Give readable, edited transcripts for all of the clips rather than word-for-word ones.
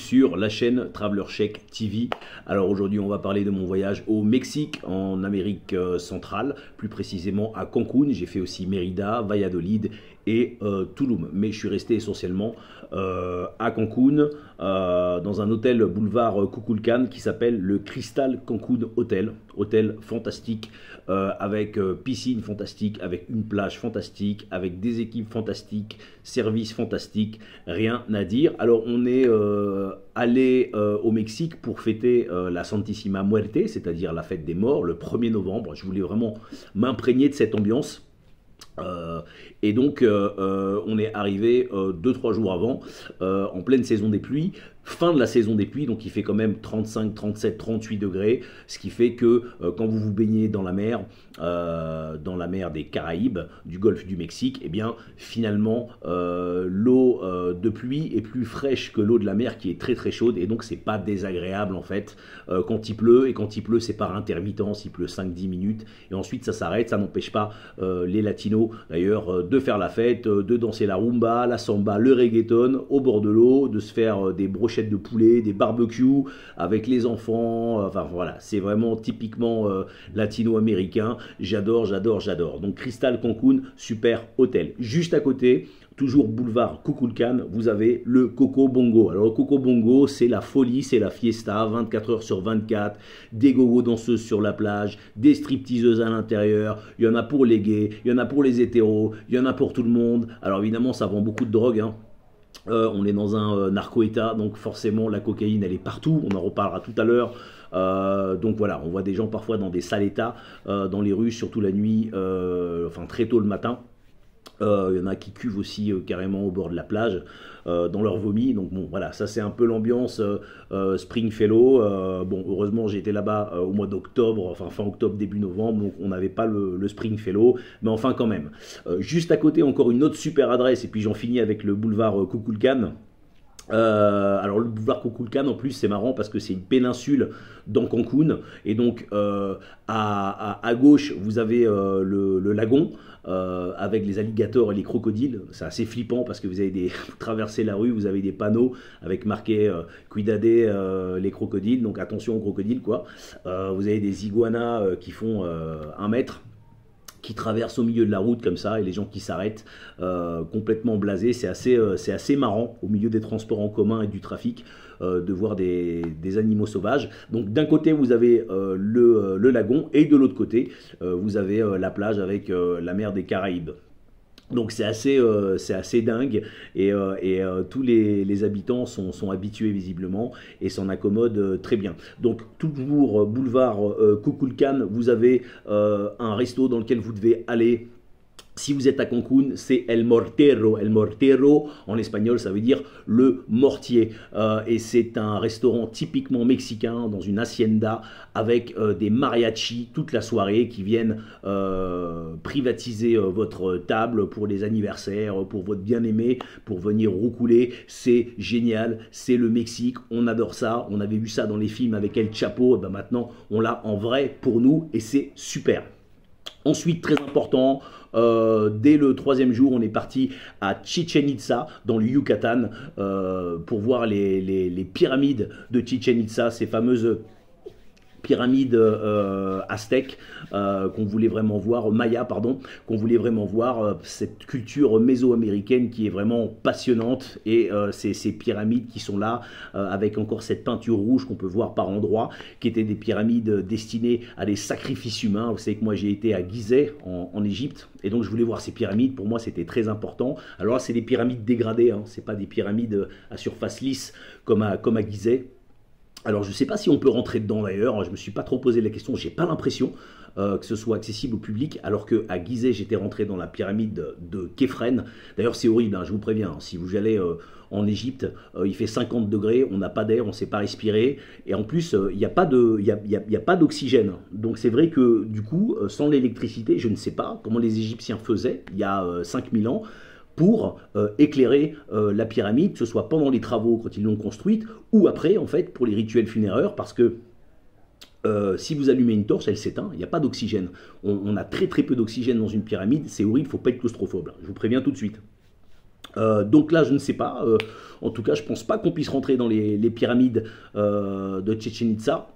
sur la chaîne Traveler Check TV. Alors aujourd'hui on va parler de mon voyage au Mexique, en Amérique centrale, plus précisément à Cancun. J'ai fait aussi Mérida, Valladolid et Tulum, mais je suis resté essentiellement à Cancun, dans un hôtel boulevard Kukulkan qui s'appelle le Crystal Cancun Hotel. Hôtel fantastique, avec piscine fantastique, avec une plage fantastique, avec des équipes fantastiques, service fantastique, rien à dire. Alors on est allé au Mexique pour fêter la Santissima Muerte, c'est-à-dire la fête des morts, le 1er novembre. Je voulais vraiment m'imprégner de cette ambiance. Et donc on est arrivé 2-3 jours avant, en pleine saison des pluies, fin de la saison des pluies, donc il fait quand même 35, 37, 38 degrés, ce qui fait que quand vous vous baignez dans la mer des Caraïbes, du golfe du Mexique, et eh bien finalement l'eau de pluie est plus fraîche que l'eau de la mer qui est très très chaude, et donc c'est pas désagréable en fait quand il pleut, et quand il pleut c'est par intermittence, il pleut 5-10 minutes, et ensuite ça s'arrête. Ça n'empêche pas les latinos d'ailleurs de faire la fête, de danser la rumba, la samba, le reggaeton au bord de l'eau, de se faire des brochettes de poulet, des barbecues avec les enfants. Enfin voilà, c'est vraiment typiquement latino-américain. J'adore, j'adore, j'adore. Donc Crystal Cancun, super hôtel. Juste à côté, toujours boulevard Kukulkan, vous avez le Coco Bongo. Alors le Coco Bongo, c'est la folie, c'est la fiesta, 24 heures sur 24, des gogo danseuses sur la plage, des stripteaseuses à l'intérieur, il y en a pour les gays, il y en a pour les hétéros, il y en a pour tout le monde. Alors évidemment, ça vend beaucoup de drogue, hein. On est dans un narco-état, donc forcément la cocaïne elle est partout, on en reparlera tout à l'heure. Donc voilà, on voit des gens parfois dans des sales états, dans les rues, surtout la nuit, enfin très tôt le matin. Il y en a qui cuvent aussi carrément au bord de la plage, dans leur vomi. Donc bon voilà, ça c'est un peu l'ambiance Springfellow. Bon, heureusement j'ai été là-bas au mois d'octobre, enfin fin octobre début novembre, donc on n'avait pas le Springfellow, mais enfin quand même. Juste à côté encore une autre super adresse, et puis j'en finis avec le boulevard Kukulkan. Alors le boulevard Kukulkan en plus c'est marrant parce que c'est une péninsule dans Cancun, et donc à gauche vous avez le lagon, avec les alligators et les crocodiles. C'est assez flippant parce que vous avez vous traversez la rue, vous avez des panneaux avec marqué Cuidade les crocodiles, donc attention aux crocodiles quoi. Vous avez des iguanas qui font 1 mètre, qui traversent au milieu de la route comme ça, et les gens qui s'arrêtent complètement blasés. C'est assez marrant au milieu des transports en commun et du trafic de voir des animaux sauvages. Donc d'un côté vous avez le lagon, et de l'autre côté vous avez la plage avec la mer des Caraïbes. Donc c'est assez dingue, et tous les habitants sont habitués visiblement et s'en accommodent très bien. Donc toujours boulevard Kukulkan, vous avez un resto dans lequel vous devez aller. Si vous êtes à Cancun, c'est El Mortero. El Mortero, en espagnol, ça veut dire le mortier. Et c'est un restaurant typiquement mexicain, dans une hacienda, avec des mariachis toute la soirée qui viennent privatiser votre table pour les anniversaires, pour votre bien-aimé, pour venir roucouler. C'est génial, c'est le Mexique, on adore ça. On avait vu ça dans les films avec El Chapo, et ben maintenant on l'a en vrai pour nous, et c'est super. Ensuite, très important, dès le 3e jour, on est parti à Chichen Itza, dans le Yucatan, pour voir les pyramides de Chichen Itza, ces fameuses pyramides aztèques qu'on voulait vraiment voir, Maya pardon, qu'on voulait vraiment voir, cette culture mésoaméricaine qui est vraiment passionnante, et ces pyramides qui sont là, avec encore cette peinture rouge qu'on peut voir par endroits, qui étaient des pyramides destinées à des sacrifices humains. Vous savez que moi j'ai été à Gizeh en Égypte, et donc je voulais voir ces pyramides. Pour moi c'était très important. Alors là c'est des pyramides dégradées, hein. C'est pas des pyramides à surface lisse comme à Gizeh. Alors je ne sais pas si on peut rentrer dedans d'ailleurs, je ne me suis pas trop posé la question, j'ai pas l'impression que ce soit accessible au public, alors qu'à Gizeh j'étais rentré dans la pyramide de Képhren. D'ailleurs c'est horrible, hein, je vous préviens, si vous allez en Égypte, il fait 50 degrés, on n'a pas d'air, on ne sait pas respirer, et en plus il n'y a pas d'oxygène. Donc c'est vrai que du coup, sans l'électricité, je ne sais pas comment les Égyptiens faisaient il y a 5000 ans, pour éclairer la pyramide, que ce soit pendant les travaux quand ils l'ont construite, ou après en fait pour les rituels funéraires, parce que si vous allumez une torche, elle s'éteint, il n'y a pas d'oxygène. On a très très peu d'oxygène dans une pyramide, c'est horrible, il ne faut pas être claustrophobe, je vous préviens tout de suite. Donc là, je ne sais pas. En tout cas, je ne pense pas qu'on puisse rentrer dans les pyramides de Chichén Itzá.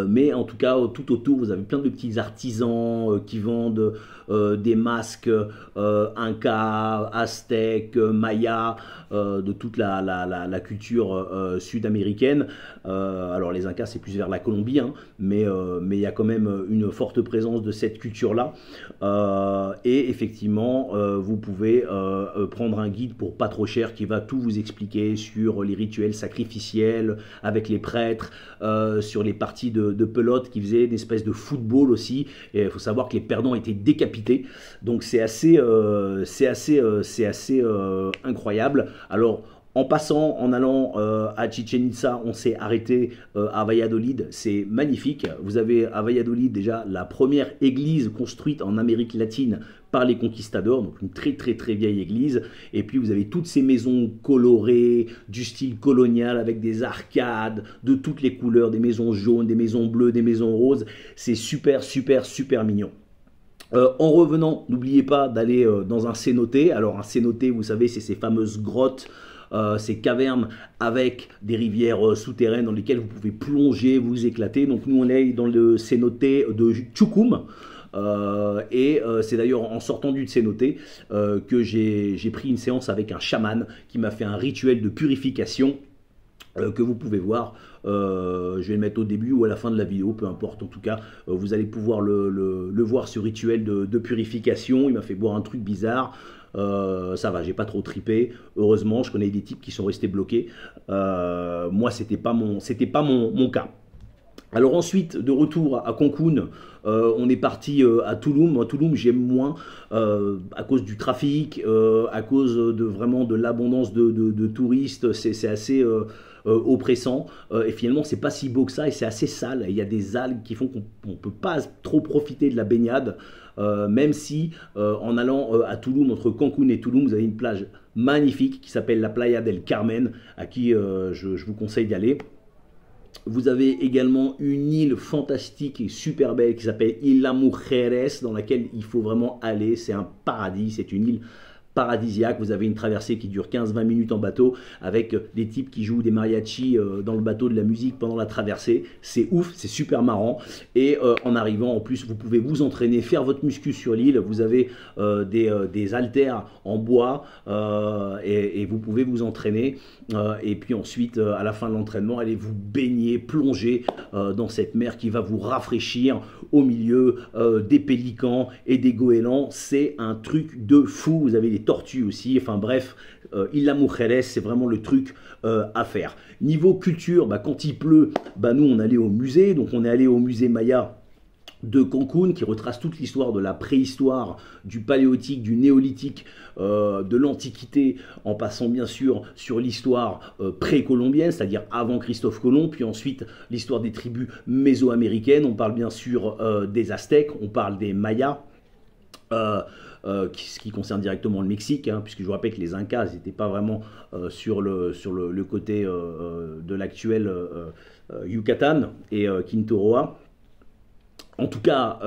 Mais en tout cas, tout autour, vous avez plein de petits artisans qui vendent des masques Inca, Aztèques, Maya, de toute la culture sud-américaine. Alors les Incas, c'est plus vers la Colombie, hein, mais il y a quand même une forte présence de cette culture-là. Et effectivement, vous pouvez prendre un guide pour pas trop cher qui va tout vous expliquer sur les rituels sacrificiels avec les prêtres, sur les parties de pelote qui faisaient une espèce de football aussi. Et il faut savoir que les perdants étaient décapités. Donc c'est assez incroyable. Alors, en passant, en allant à Chichén Itzá, on s'est arrêté à Valladolid. C'est magnifique. Vous avez à Valladolid déjà la première église construite en Amérique latine par les conquistadors, donc une très très très vieille église. Et puis vous avez toutes ces maisons colorées, du style colonial, avec des arcades, de toutes les couleurs, des maisons jaunes, des maisons bleues, des maisons roses. C'est super super super mignon. En revenant, n'oubliez pas d'aller dans un cénote. Alors un cénote, vous savez, c'est ces fameuses grottes, ces cavernes avec des rivières souterraines dans lesquelles vous pouvez plonger, vous éclater. Donc nous on est dans le cénote de Tchoukoum. C'est d'ailleurs en sortant du cénote que j'ai pris une séance avec un chaman qui m'a fait un rituel de purification que vous pouvez voir. Je vais le mettre au début ou à la fin de la vidéo, peu importe. En tout cas, vous allez pouvoir le voir, ce rituel de purification. Il m'a fait boire un truc bizarre. Ça va, j'ai pas trop tripé. Heureusement, je connais des types qui sont restés bloqués. Moi, c'était pas mon cas. Alors ensuite, de retour à Cancun, on est parti à Tulum. À Tulum, j'aime moins à cause du trafic, à cause vraiment de l'abondance de touristes. C'est assez oppressant. Et finalement, c'est pas si beau que ça et c'est assez sale. Il y a des algues qui font qu'on ne peut pas trop profiter de la baignade. Même si en allant à Tulum, entre Cancun et Tulum, vous avez une plage magnifique qui s'appelle la Playa del Carmen, à qui je vous conseille d'y aller. Vous avez également une île fantastique et super belle qui s'appelle Isla Mujeres, dans laquelle il faut vraiment aller. C'est un paradis, c'est une île paradisiaque. Vous avez une traversée qui dure 15-20 minutes en bateau avec des types qui jouent des mariachis dans le bateau, de la musique pendant la traversée. C'est ouf, c'est super marrant. Et en arrivant, en plus, vous pouvez vous entraîner, faire votre muscu sur l'île. Vous avez des haltères en bois et vous pouvez vous entraîner. Et puis ensuite, à la fin de l'entraînement, allez vous baigner, plonger dans cette mer qui va vous rafraîchir au milieu des pélicans et des goélands. C'est un truc de fou. Vous avez des tortues aussi. Enfin bref, Isla Mujeres, c'est vraiment le truc à faire. Niveau culture, quand il pleut, nous on allait au musée. Donc on est allé au musée Maya de Cancun, qui retrace toute l'histoire de la préhistoire, du paléolithique, du néolithique, de l'Antiquité, en passant bien sûr sur l'histoire précolombienne, c'est-à-dire avant Christophe Colomb, puis ensuite l'histoire des tribus mésoaméricaines. On parle bien sûr des Aztèques, on parle des Mayas, ce qui concerne directement le Mexique, hein, puisque je vous rappelle que les Incas n'étaient pas vraiment sur le côté de l'actuel Yucatan et Quintoroa. En tout cas,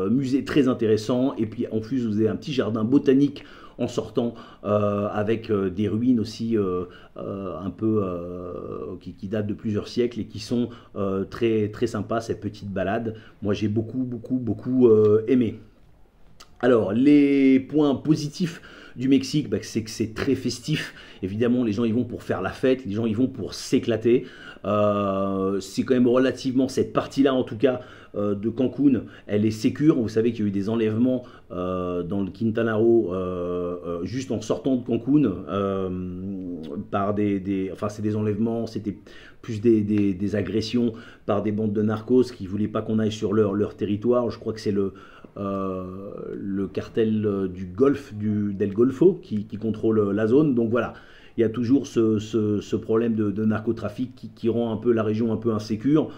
musée très intéressant. Et puis en plus, vous avez un petit jardin botanique en sortant, avec des ruines aussi un peu qui datent de plusieurs siècles et qui sont très, très sympas, cette petite balade. Moi, j'ai beaucoup aimé. Alors, les points positifs du Mexique, c'est que c'est très festif. Évidemment, les gens y vont pour faire la fête, les gens y vont pour s'éclater. C'est quand même relativement, cette partie-là en tout cas, de Cancun, elle est sécure. Vous savez qu'il y a eu des enlèvements dans le Quintana Roo juste en sortant de Cancun par enfin c'est des enlèvements, c'était plus des agressions par des bandes de narcos qui ne voulaient pas qu'on aille sur leur territoire. Je crois que c'est le cartel du Golfe, del Golfo qui contrôle la zone. Donc voilà, il y a toujours ce problème de narcotrafic qui rend un peu la région un peu insécure.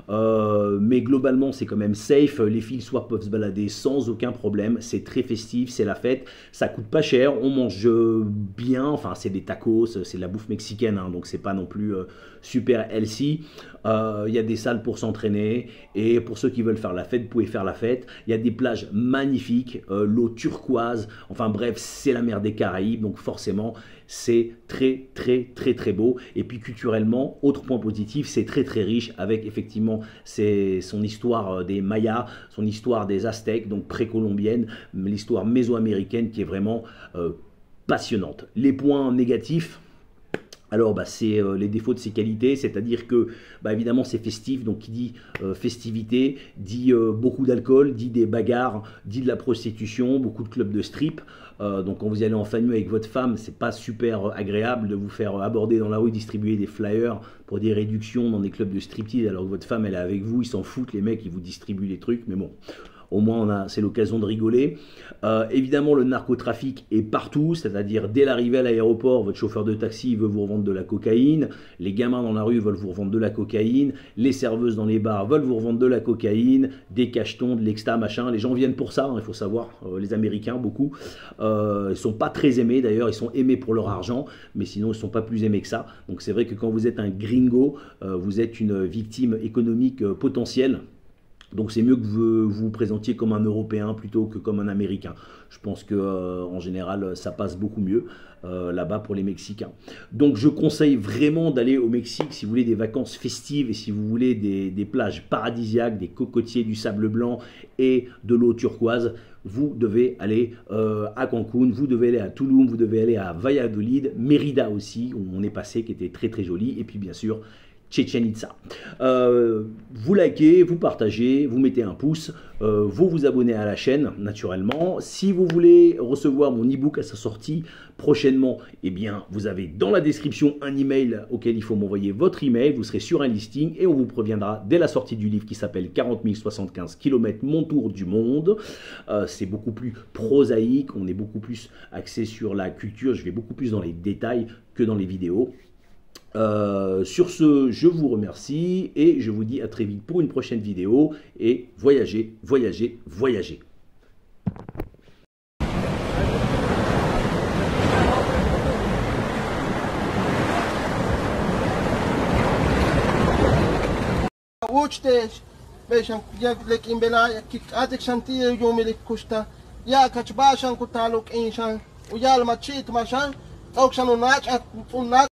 Mais globalement c'est quand même safe, les filles soirs peuvent se balader sans aucun problème, c'est très festif, c'est la fête, ça coûte pas cher, on mange bien, enfin c'est des tacos, c'est de la bouffe mexicaine, hein, donc c'est pas non plus super healthy. Il y a des salles pour s'entraîner et pour ceux qui veulent faire la fête, vous pouvez faire la fête. Il y a des plages magnifiques, l'eau turquoise, enfin bref, c'est la mer des Caraïbes, donc forcément c'est très très très très beau. Et puis culturellement, autre point positif, c'est très très riche avec effectivement son histoire des Mayas, son histoire des Aztèques, donc précolombienne, l'histoire mésoaméricaine qui est vraiment passionnante. Les points négatifs, alors c'est les défauts de ces qualités, c'est-à-dire que évidemment c'est festif, donc qui dit festivité, dit beaucoup d'alcool, dit des bagarres, dit de la prostitution, beaucoup de clubs de strip. Donc quand vous allez en famille avec votre femme, c'est pas super agréable de vous faire aborder dans la rue, distribuer des flyers pour des réductions dans des clubs de striptease alors que votre femme elle est avec vous, ils s'en foutent les mecs, ils vous distribuent les trucs, mais bon. Au moins, c'est l'occasion de rigoler. Évidemment, le narcotrafic est partout, c'est-à-dire dès l'arrivée à l'aéroport, votre chauffeur de taxi veut vous revendre de la cocaïne, les gamins dans la rue veulent vous revendre de la cocaïne, les serveuses dans les bars veulent vous revendre de la cocaïne, des cachetons, de l'exta, machin. Les gens viennent pour ça, hein, il faut savoir. Les Américains, beaucoup, ils sont pas très aimés d'ailleurs, ils sont aimés pour leur argent, mais sinon ils sont pas plus aimés que ça. Donc c'est vrai que quand vous êtes un gringo, vous êtes une victime économique potentielle. Donc c'est mieux que vous vous présentiez comme un Européen plutôt que comme un Américain. Je pense que en général ça passe beaucoup mieux là-bas pour les Mexicains. Donc je conseille vraiment d'aller au Mexique si vous voulez des vacances festives et si vous voulez des plages paradisiaques, des cocotiers, du sable blanc et de l'eau turquoise. Vous devez aller à Cancun, vous devez aller à Tulum, vous devez aller à Valladolid, Mérida aussi où on est passé qui était très très joli et puis bien sûr Chichen Itza. Vous likez, vous partagez, vous mettez un pouce, vous vous abonnez à la chaîne naturellement. Si vous voulez recevoir mon e-book à sa sortie prochainement, eh bien vous avez dans la description un email auquel il faut m'envoyer votre email, vous serez sur un listing et on vous préviendra dès la sortie du livre qui s'appelle 40 075 km mon tour du monde. C'est beaucoup plus prosaïque, on est beaucoup plus axé sur la culture, je vais beaucoup plus dans les détails que dans les vidéos. Sur ce, je vous remercie et je vous dis à très vite pour une prochaine vidéo et voyagez, voyagez, voyagez. Uçteş, beşan yaglek imbela kik atek shanti yomelik kusta ya kachbashan kutaluk inshan uyal machit mashan aukshan unach at unach